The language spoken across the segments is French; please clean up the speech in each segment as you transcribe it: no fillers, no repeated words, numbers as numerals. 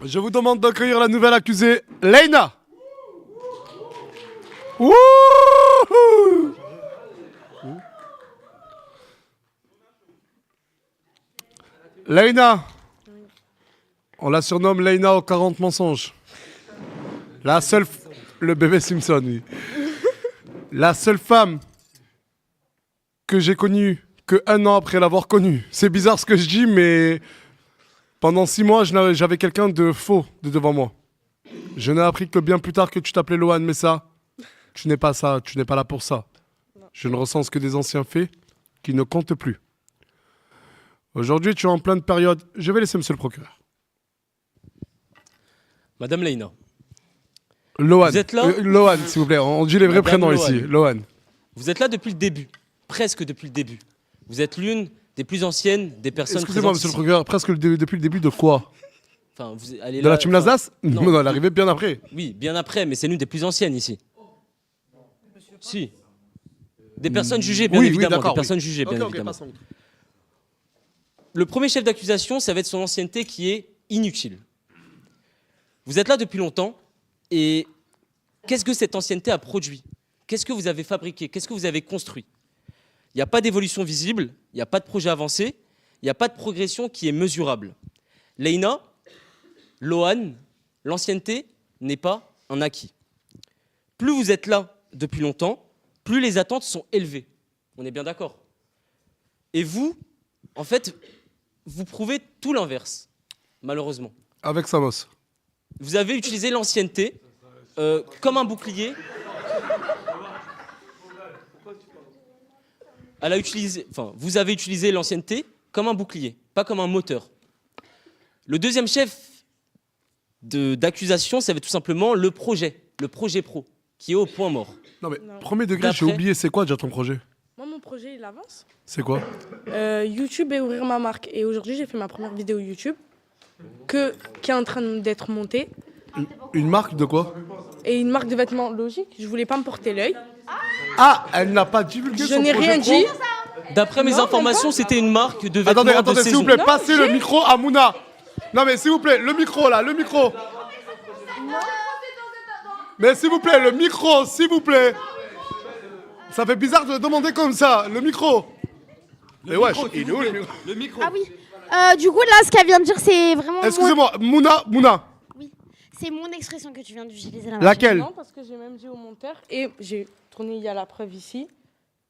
Je vous demande d'accueillir la nouvelle accusée, Leïna. Wouhou. Leïna. On la surnomme Leïna aux 40 mensonges. La seule... Le bébé Simpson, oui. La seule femme que j'ai connue que 1 an après l'avoir connue. C'est bizarre ce que je dis, mais... Pendant 6 mois, j'avais quelqu'un de faux devant moi. Je n'ai appris que bien plus tard que tu t'appelais Lohan, mais ça, tu n'es pas ça, tu n'es pas là pour ça. Je ne recense que des anciens faits qui ne comptent plus. Aujourd'hui, tu es en pleine période. Je vais laisser monsieur le procureur. Madame Leïna. Lohan. Vous êtes là Lohan, s'il vous plaît. On dit les vrais Madame prénoms Lohan. ici. Lohan. Vous êtes là depuis le début, presque depuis le début. Vous êtes l'une des plus anciennes des personnes Excusez-moi, présentes monsieur le ici. procureur, presque depuis le début de quoi? Enfin, vous allez De là, la team Lazlas? non. Non, elle est arrivée bien après. Oui, bien après, mais c'est l'une des plus anciennes ici. Si. Des personnes jugées, bien Oui, évidemment. d'accord, Des personnes jugées, bien Ok, évidemment. passons. Le premier chef d'accusation, ça va être son ancienneté qui est inutile. Vous êtes là depuis longtemps et qu'est-ce que cette ancienneté a produit? Qu'est-ce que vous avez fabriqué? Qu'est-ce que vous avez construit? Il n'y a pas d'évolution visible, il n'y a pas de projet avancé, il n'y a pas de progression qui est mesurable. Leïna, Lohan, l'ancienneté n'est pas un acquis. Plus vous êtes là depuis longtemps, plus les attentes sont élevées. On est bien d'accord? Et vous, en fait, vous prouvez tout l'inverse, malheureusement. Avec Samos. Vous avez utilisé l'ancienneté comme un bouclier. Vous avez utilisé l'ancienneté comme un bouclier, pas comme un moteur. Le deuxième chef d'accusation, ça va être tout simplement le projet pro, qui est au point mort. Non mais, premier degré, j'ai D'après- oublié, c'est quoi déjà ton projet? Moi, mon projet, il avance. C'est quoi? YouTube et ouvrir ma marque. Et aujourd'hui, j'ai fait ma première vidéo YouTube qui est en train d'être montée. Une marque de quoi? Et une marque de vêtements logique. Je voulais pas me porter l'œil. Ah, elle n'a pas divulgué Je son n'ai projet rien pro. dit. D'après mes Non, informations, même pas. c'était une marque de vêtements Attendez, de s'il vous saison. plaît, Non, passez le micro à Mouna. Non mais s'il vous plaît, le micro là, le micro. Mais s'il vous plaît, le micro, s'il vous plaît. Ça fait bizarre de demander comme ça, le micro. Mais wesh, il est où le micro? Ah oui. Du coup, là, ce qu'elle vient de dire, c'est vraiment. Excusez-moi, Mouna. Oui. C'est mon expression que tu viens d'utiliser là. Laquelle? Non, parce que j'ai même dit au monteur. Et j'ai tourné, il y a la preuve ici.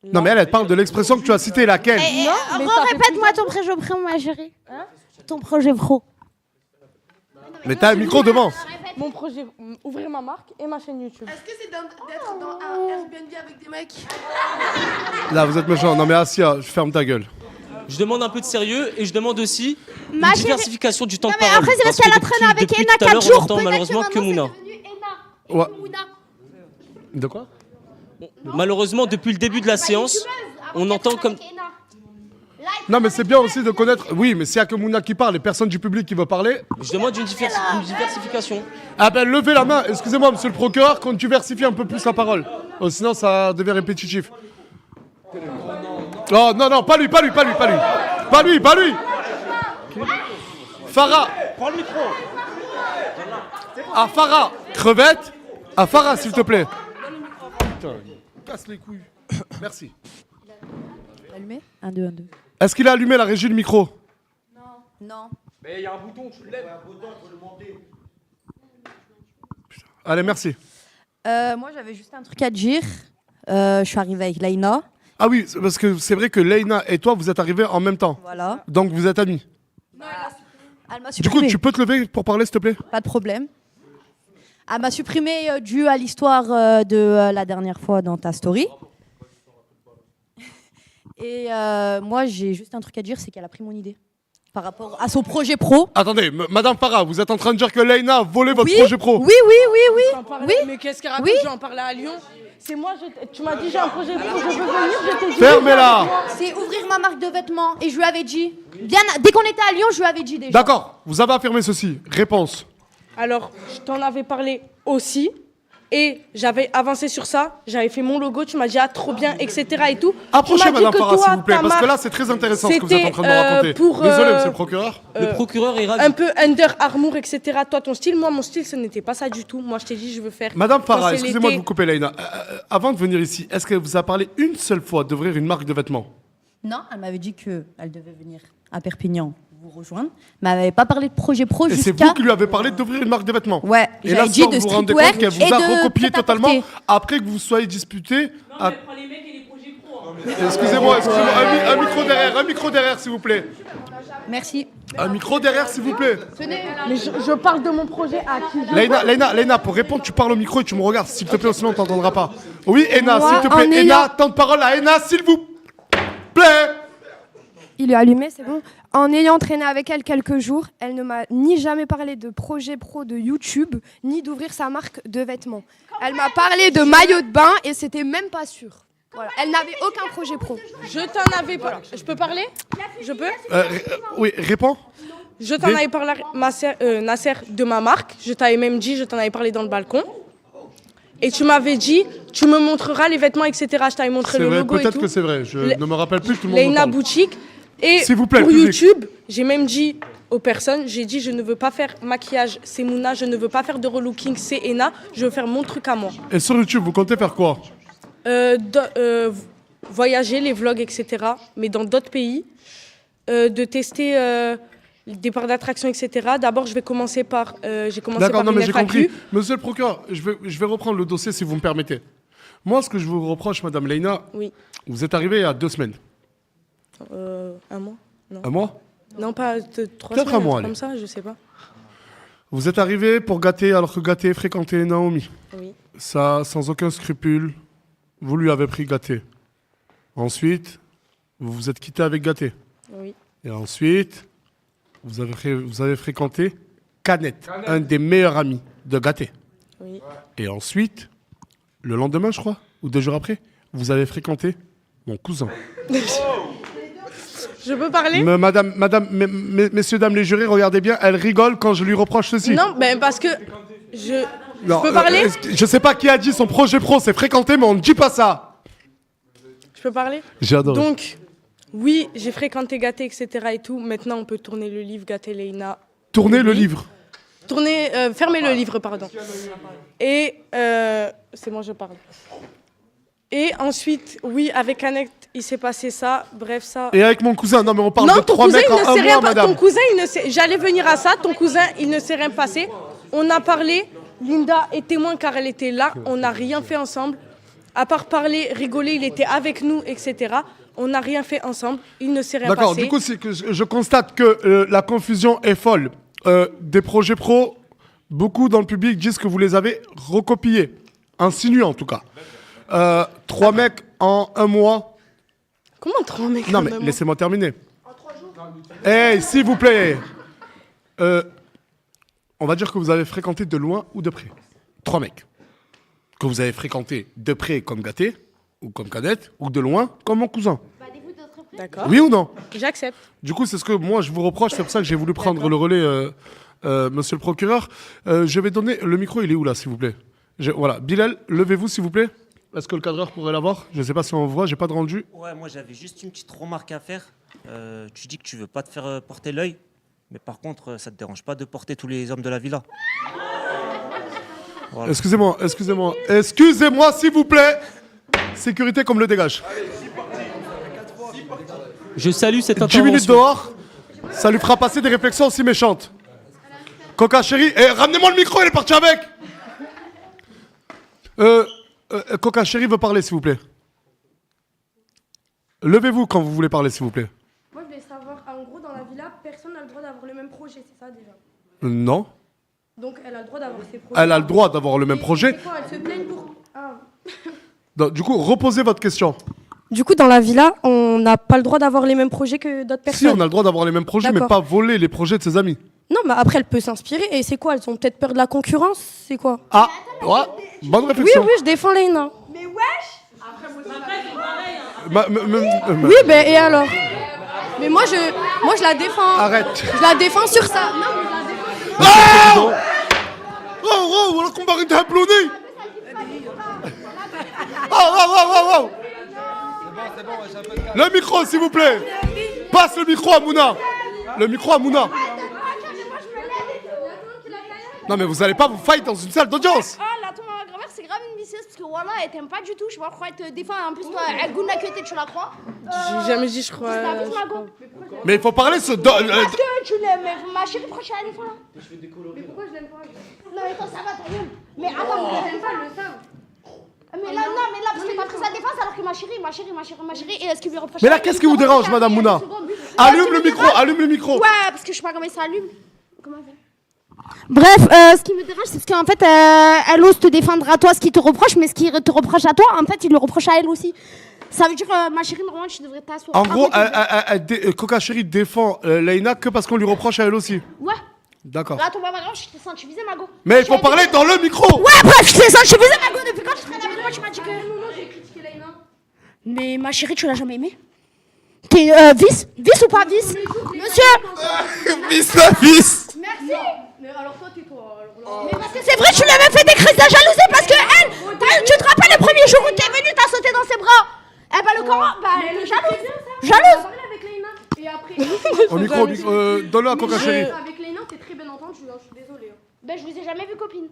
Là. Non mais elle parle de l'expression que tu as citée, laquelle? Non, mais ça fait Répète-moi ton projet pro, ma chérie. Ton projet pro. Mais t'as un micro devant. Mon projet, ouvrir ma marque et ma chaîne YouTube. Est-ce que c'est d'être dans un Airbnb avec des mecs? Là, vous êtes méchant. Non mais Asia, ferme ta gueule. Je demande un peu de sérieux et je demande aussi Ma une chérie- diversification du temps Non, de mais parole. après, c'est parce qu'elle a que traîné avec depuis Ena tout à 4 l'heure, jours. on entend Peut-être malheureusement que maintenant, Mouna. c'est devenu Ena. Ouais. Mouna. De quoi? Malheureusement, depuis le début de la séance, on entend comme... Non mais c'est bien aussi de connaître. Oui, mais s'il n'y a que Mouna qui parle et personne du public qui veut parler. Je demande une diversification. Ah ben levez la main, excusez-moi monsieur le procureur, quand tu versifies un peu plus la parole. Oh, sinon ça devient répétitif. Oh non, pas lui. Pas lui. Farah. Prends le micro. Ah Farah, crevette. Ah Farah s'il te plaît. Putain, il casse les couilles. Merci. Allumé 1, 2, 1, 2. Est-ce qu'il a allumé la régie du micro? Non. Allez, merci. Moi, j'avais juste un truc à te dire. Je suis arrivée avec Leïna. Ah oui, parce que c'est vrai que Leïna et toi, vous êtes arrivés en même temps. Voilà. Donc vous êtes amis. Elle m'a Du supprimé. coup, tu peux te lever pour parler, s'il te plaît? Pas de problème. Elle m'a supprimé dû à l'histoire de la dernière fois dans ta story. Et moi, j'ai juste un truc à dire, c'est qu'elle a pris mon idée. Par rapport à son projet pro. Attendez, Madame Farah, vous êtes en train de dire que Leïna a volé votre Oui, projet pro? Oui. J'en parlais, Oui. mais qu'est-ce qu'elle raconte? Oui. J'en parlais à Lyon. C'est moi, tu m'as dit j'ai un projet pro, je veux venir, je t'ai dit. Fermez-la. C'est ouvrir ma marque de vêtements. Et je lui avais dit. Dès qu'on était à Lyon, je lui avais dit déjà. D'accord, vous avez affirmé ceci. Réponse. Alors, je t'en avais parlé aussi. Et j'avais avancé sur ça, j'avais fait mon logo, tu m'as dit, ah, trop bien, etc. et tout. Approchez, Tu m'as dit Madame que Farah, toi, s'il vous plaît, ta parce que marque, là, c'est très intéressant ce que vous êtes en train de me c'était, raconter. pour, Désolé, monsieur le procureur. Le procureur est ravi. un peu Under Armour, etc. Toi, ton style, moi, mon style, ce n'était pas ça du tout. Moi, je t'ai dit, je veux faire. Madame quand Farah, c'est excusez-moi de l'été. vous couper, Leïna. Avant de venir ici, est-ce qu'elle vous a parlé une seule fois d'ouvrir une marque de vêtements? Non, elle m'avait dit qu'elle devait venir à Perpignan vous rejoindre, mais elle m'avait pas parlé de projet pro Et c'est jusqu'à... vous qui lui avez parlé d'ouvrir une marque de vêtements. Ouais, Et j'avais là, dit ça, de vous vous rendez streetwear compte qu'elle vous et a de recopié totalement prêt-à-porter. après que vous soyez disputé. à- les mecs et les projets pro. Excusez-moi, un micro derrière, s'il vous plaît. Merci. Un micro derrière, s'il vous plaît. Mais je parle de mon projet à qui je Leïna, pour répondre, tu parles au micro et tu me regardes, s'il te plaît, sinon on t'entendra pas. Oui, Ena, Moi, s'il te plaît. en Ena, ayant- temps de parole à Ena, s'il vous plaît. Il est allumé, c'est bon. En ayant traîné avec elle quelques jours, elle ne m'a ni jamais parlé de projet pro de YouTube, ni d'ouvrir sa marque de vêtements. Elle m'a parlé de maillot de bain et c'était même pas sûr. Voilà. Elle n'avait aucun projet pro. Je t'en avais parlé. Je peux parler? Je peux? Oui, réponds. Je t'en avais parlé, Nasser, de ma marque. Je t'avais même dit, je t'en avais parlé dans le balcon. Et tu m'avais dit, tu me montreras les vêtements, etc. Je t'avais montré C'est le vrai, logo et peut-être tout. que c'est vrai. Je Le- ne me rappelle plus, tout le monde me Leïna parle. Boutique. Et S'il vous plaît, pour public. YouTube, j'ai même dit aux personnes, j'ai dit, je ne veux pas faire maquillage, c'est Mouna. Je ne veux pas faire de relooking, c'est Ena. Je veux faire mon truc à moi. Et sur YouTube, vous comptez faire quoi? Voyager, les vlogs, etc. Mais dans d'autres pays. De tester des parcs d'attraction, etc. D'abord, je vais commencer par. J'ai commencé D'accord, par non, une mais j'ai FAQ. compris. Monsieur le procureur, je vais reprendre le dossier si vous me permettez. Moi, ce que je vous reproche, Madame Leïna, Oui. vous êtes arrivée il y a 2 semaines. Un mois? Un mois? Non, pas 3 Peut-être semaines. un mois, truc allez. comme ça, je sais pas. Vous êtes arrivé pour Gaté alors que Gaté fréquentait Naomi. Oui. Ça, sans aucun scrupule, vous lui avez pris Gaté. Ensuite, vous vous êtes quitté avec Gaté. Oui. Et ensuite, vous avez fréquenté Canette, un des meilleurs amis de Gaté. Oui. Et ensuite, le lendemain, je crois, ou 2 jours après, vous avez fréquenté mon cousin. Je peux parler? Messieurs, dames les jurés, regardez bien, elle rigole quand je lui reproche ceci. Non, ben parce que Non, je peux parler? je sais pas qui a dit son projet pro, c'est fréquenter, mais on ne dit pas ça. Je peux parler? J'ai adoré. Donc, oui, j'ai fréquenté Gaté, etc. et tout. Maintenant, on peut tourner le livre Gaté Leïna. Tournez le livre. Fermez le livre, pardon. Et c'est moi, je parle. Et ensuite, oui, avec Annette, il s'est passé ça. Bref, ça. Et avec mon cousin, non mais on parle Non, de ton 3 cousin, mecs il en ne un s'est rien mois, passé. madame. Ton cousin, il ne sait. J'allais venir à ça. Ton cousin, il ne s'est rien passé. On a parlé. Linda est témoin car elle était là. On n'a rien fait ensemble. À part parler, rigoler, il était avec nous, etc. On n'a rien fait ensemble. Il ne s'est rien D'accord, passé. du coup, c'est que je constate que la confusion est folle. Des projets pro, beaucoup dans le public disent que vous les avez recopiés. Insinués en tout cas. 3 mecs en 1 mois. Comment 3 mecs Non en mais un mois? laissez-moi terminer. Hey, s'il vous plaît. On va dire que vous avez fréquenté de loin ou de près. 3 mecs. Que vous avez fréquenté de près comme Gaté, ou comme Canette, ou de loin comme mon cousin. D'accord. Oui ou non? J'accepte. Du coup, c'est ce que moi je vous reproche, c'est pour ça que j'ai voulu prendre le relais, monsieur le procureur. Je vais donner. Le micro, il est où là, s'il vous plaît? Voilà. Bilal, levez-vous, s'il vous plaît. Est-ce que le cadreur pourrait l'avoir? Je ne sais pas si on voit, j'ai pas de rendu. Ouais, moi j'avais juste une petite remarque à faire. Tu dis que tu veux pas te faire porter l'œil, mais par contre, ça te dérange pas de porter tous les hommes de la villa. Voilà. Excusez-moi, s'il vous plaît. Sécurité comme le dégage. Je salue cette 10 intervention. minutes dehors, ça lui fera passer des réflexions aussi méchantes. Coca chérie, ramenez-moi le micro, il est parti avec. Coca chérie veut parler, s'il vous plaît. Levez-vous quand vous voulez parler, s'il vous plaît. Moi, je voulais savoir, en gros, dans la villa, personne n'a le droit d'avoir le même projet, c'est ça déjà? Non. Donc, elle a le droit d'avoir ses projets. Elle a le droit d'avoir le même projet. Et quoi, elle se plaigne pour... Ah. Donc, du coup, reposez votre question. Du coup, dans la villa, on n'a pas le droit d'avoir les mêmes projets que d'autres Si, personnes. on a le droit d'avoir les mêmes projets, mais D'accord. pas voler les projets de ses amis. Non, mais après, elle peut s'inspirer. Et c'est quoi? Elles ont peut-être peur de la concurrence? C'est quoi? Ah, ouais, bonne Oui, réflexion. oui, je défends Leïna. Oui, Oui, ben et alors? Mais moi, je la défends. arrête. Je la défends sur ça. Non, mais je la défends. Oh, voilà qu'on va arrêter d'applaudir. wow. Le micro, s'il vous plaît. Passe le micro à Mouna. Le micro à Mouna. Non, mais vous allez pas vous fight dans une salle d'audience. Ah, la tombe à ma grand-mère, c'est grave une vicieuse parce que voilà, elle t'aime pas du tout. Je sais pas pourquoi elle te défend. En plus, toi, elle goûte la queue, tu la crois. J'ai jamais dit, je crois. T'as vu, Mago? Mais il faut parler ce... Parce que tu l'aimes, mais ma chérie, pourquoi tu la défends là? Mais pourquoi je l'aime pas? Non, mais toi, ça va, ta gueule. Mais attends, mais J'aime pas le sang. mais là, non, mais là, parce que t'as pris sa défense alors que ma chérie, et est-ce qu'il lui reproche? Mais là, qu'est-ce qui vous dérange, madame Mouna? Allume le micro. Ouais, parce que je sais pas comment ça allume. Comment elle fait? Bref, ce qui me dérange, c'est qu'en fait, elle ose te défendre à toi ce qui te reproche, mais ce qui te reproche à toi, en fait, il le reproche à elle aussi. Ça veut dire, ma chérie, normalement, tu devrais t'asseoir. En gros, Coca Chérie défend Leïna que parce qu'on lui reproche à elle aussi. Ouais. D'accord. Là, ton maman, je t'ai senti viser, Mago. Mais il faut parler dans le micro. Ouais, bref, je t'ai senti viser, Mago. Depuis quand tu traînes avec moi, tu m'as dit que. J'ai critiqué Leïna. Mais ma chérie, tu l'as jamais aimée? T'es vice? Vice ou pas vice? Monsieur! Vice la vice. Merci. Mais alors toi, tais-toi. Mais parce que c'est vrai, tu lui avais fait des crises de jalousie parce que elle, tu te rappelles le premier jour où t'es venue, t'as sauté dans ses bras. Eh ben le corps, bah elle est jalouse. Jalouse. avec Leïna. Et après. Au micro, donne-le à Coca Chérie. Avec Leïna, t'es très bien entendu. Je suis désolée. Ben je vous ai jamais vu copine.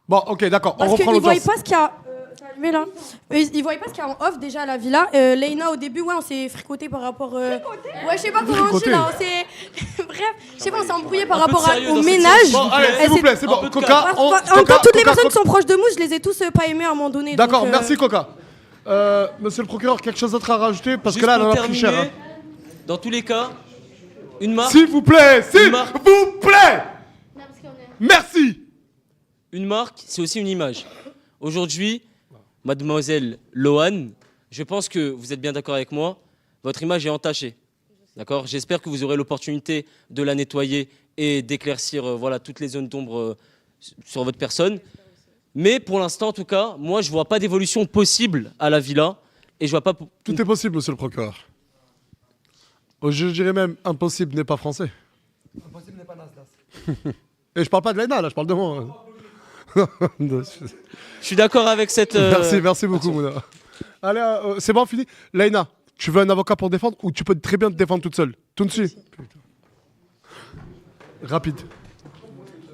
Bon, ok, d'accord. On Parce reprend qu'ils voyaient l'audience. pas ce qu'il y a. Ça a allumé, là. Ils voyaient pas ce qu'il y a en off déjà à la villa. Leïna, au début, ouais, on s'est fricoté par rapport. Ouais, je sais pas comment on dit Fricoté. là. On s'est. Bref, je sais pas, on s'est embrouillé par Un peu de rapport sérieux au dans cette ménage. séance. Bon, allez, s'il vous plaît, c'est Un bon. peu de Coca, calme. En même temps, toutes les personnes qui sont proches de moi, je les ai tous pas aimés à un moment donné. D'accord, donc, merci Coca. Monsieur le procureur, quelque chose d'autre à rajouter? Parce Juste que là, elle en pour a pris cher. terminer, Hein. dans tous les cas, une marque, S'il vous plaît, s'il Marc. vous plaît. Merci. une marque, c'est aussi une image. Aujourd'hui, mademoiselle Loane, je pense que vous êtes bien d'accord avec moi, votre image est entachée. D'accord? J'espère que vous aurez l'opportunité de la nettoyer et d'éclaircir voilà, toutes les zones d'ombre sur votre personne. Mais pour l'instant, en tout cas, moi, je ne vois pas d'évolution possible à la villa. Et je vois pas. Tout est possible, monsieur le procureur. Je dirais même impossible n'est pas français. Impossible n'est pas Nasdaq. Et je parle pas de Leïna, là, je parle de moi. Je suis d'accord avec cette. Merci beaucoup, Mouna. Allez, c'est bon, fini. Leïna, tu veux un avocat pour défendre ou tu peux très bien te défendre toute seule? Tout de suite. Rapide.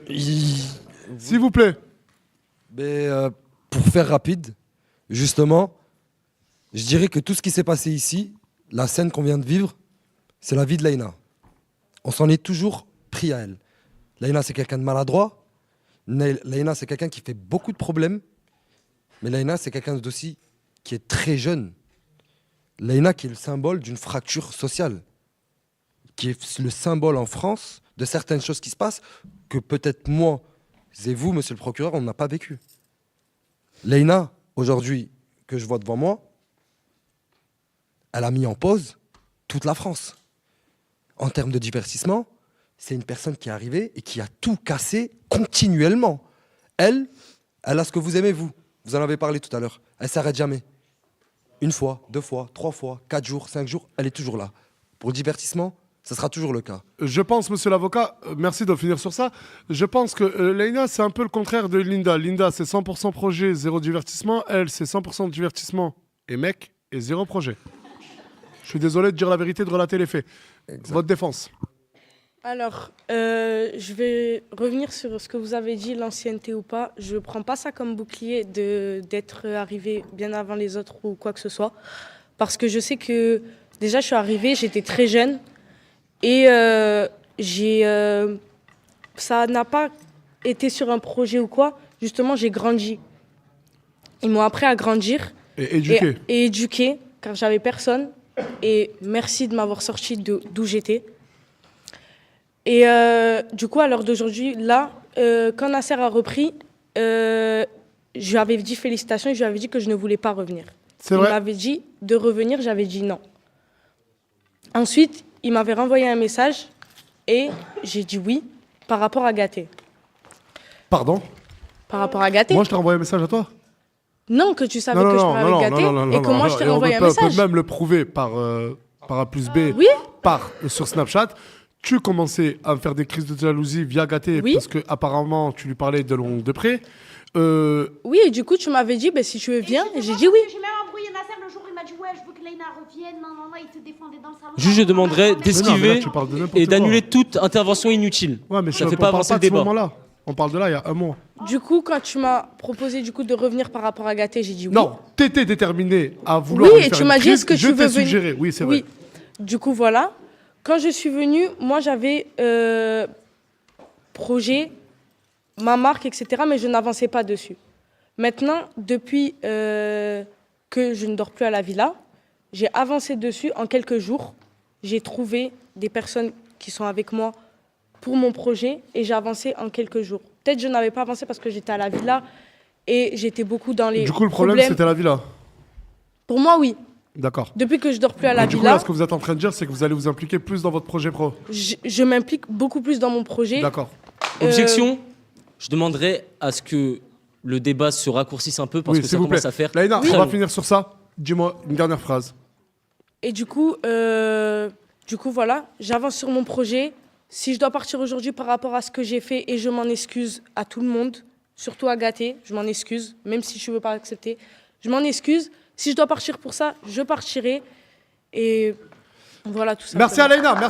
S'il vous plaît. Mais pour faire rapide, justement, je dirais que tout ce qui s'est passé ici, la scène qu'on vient de vivre, c'est la vie de Leïna. On s'en est toujours pris à elle. Leïna, c'est quelqu'un de maladroit. Leïna, c'est quelqu'un qui fait beaucoup de problèmes. Mais Leïna, c'est quelqu'un d'aussi qui est très jeune. Leïna, qui est le symbole d'une fracture sociale. Qui est le symbole en France de certaines choses qui se passent que peut-être moi et vous, monsieur le procureur, on n'a pas vécu. Leïna, aujourd'hui, que je vois devant moi, elle a mis en pause toute la France. En termes de divertissement, c'est une personne qui est arrivée et qui a tout cassé continuellement. Elle a ce que vous aimez, vous. Vous en avez parlé tout à l'heure. Elle s'arrête jamais. Une fois, 2 fois, 3 fois, 4 jours, 5 jours, elle est toujours là. Pour le divertissement, ça sera toujours le cas. Je pense, monsieur l'avocat, merci de finir sur ça. Je pense que Leïna, c'est un peu le contraire de Linda. Linda, c'est 100% projet, 0 divertissement. Elle, c'est 100% divertissement et mec, et 0 projet. Je suis désolé de dire la vérité, de relater les faits. Exact. Votre défense. Alors, je vais revenir sur ce que vous avez dit, l'ancienneté ou pas. Je ne prends pas ça comme bouclier d'être arrivé bien avant les autres ou quoi que ce soit. Parce que je sais que déjà, je suis arrivée, j'étais très jeune. Et ça n'a pas été sur un projet ou quoi. Justement, j'ai grandi. Ils m'ont appris à grandir. Et éduqué. Et éduqué, car j'avais personne. Et merci de m'avoir sorti d'où j'étais. Et du coup, à l'heure d'aujourd'hui, là, quand Nasser a repris, je lui avais dit félicitations et je lui avais dit que je ne voulais pas revenir. C'est Il vrai. m'avait dit de revenir, j'avais dit non. Ensuite, il m'avait renvoyé un message et j'ai dit oui par rapport à Gaté. Pardon? Par rapport à Gaté? Moi, je t'ai renvoyé un message à toi? Non, que tu savais que je parlais avec Gaté et que moi, je t'ai renvoyé un message. On peut même le prouver par A plus B, Oui. sur Snapchat. Tu commençais à me faire des crises de jalousie via Gaté Oui. parce que apparemment tu lui parlais de long de près. Oui, et du coup, tu m'avais dit, ben, si tu veux, viens. Et j'ai dit oui. J'ai même embrouillé Nasser le jour où il m'a dit ouais, je veux que Leïna revienne. Non, il se défendait dans le salon. Juste, je demanderais Mais non, mais d'esquiver là, tu parles de n'importe et quoi. d'annuler toute intervention inutile. Ouais, mais Ça on fait pas parle avancer le de ce débat. moment-là. On parle de là, il y a un mois. Du coup, quand tu m'as proposé du coup de revenir par rapport à Gaté, j'ai dit oui. Non, t'étais déterminé à vouloir Oui, lui et faire tu une m'as dit prise, est-ce que je tu veux t'ai venir. suggéré, oui, c'est Oui. vrai. Du coup, voilà. Quand je suis venue, moi, j'avais projet, ma marque, etc., mais je n'avançais pas dessus. Maintenant, depuis que je ne dors plus à la villa, j'ai avancé dessus en quelques jours. J'ai trouvé des personnes qui sont avec moi pour mon projet et j'ai avancé en quelques jours. Peut-être que je n'avais pas avancé parce que j'étais à la villa et j'étais beaucoup dans les Du coup, le problème, problèmes. c'était la villa. Pour moi, oui. D'accord. Depuis que je dors plus à la Du coup, villa, là, ce que vous êtes en train de dire, c'est que vous allez vous impliquer plus dans votre projet pro. je m'implique beaucoup plus dans mon projet. D'accord. Objection, je demanderais à ce que le débat se raccourcisse un peu parce Oui, que s'il ça vous plaît. commence à faire. Laïna, très on va long. finir sur ça. Dis-moi une dernière phrase. Et du coup, voilà, j'avance sur mon projet. Si je dois partir aujourd'hui par rapport à ce que j'ai fait, et je m'en excuse à tout le monde, surtout à Gaté, je m'en excuse, même si je ne veux pas accepter, je m'en excuse. Si je dois partir pour ça, je partirai. Et voilà, tout ça. Merci à Laïna.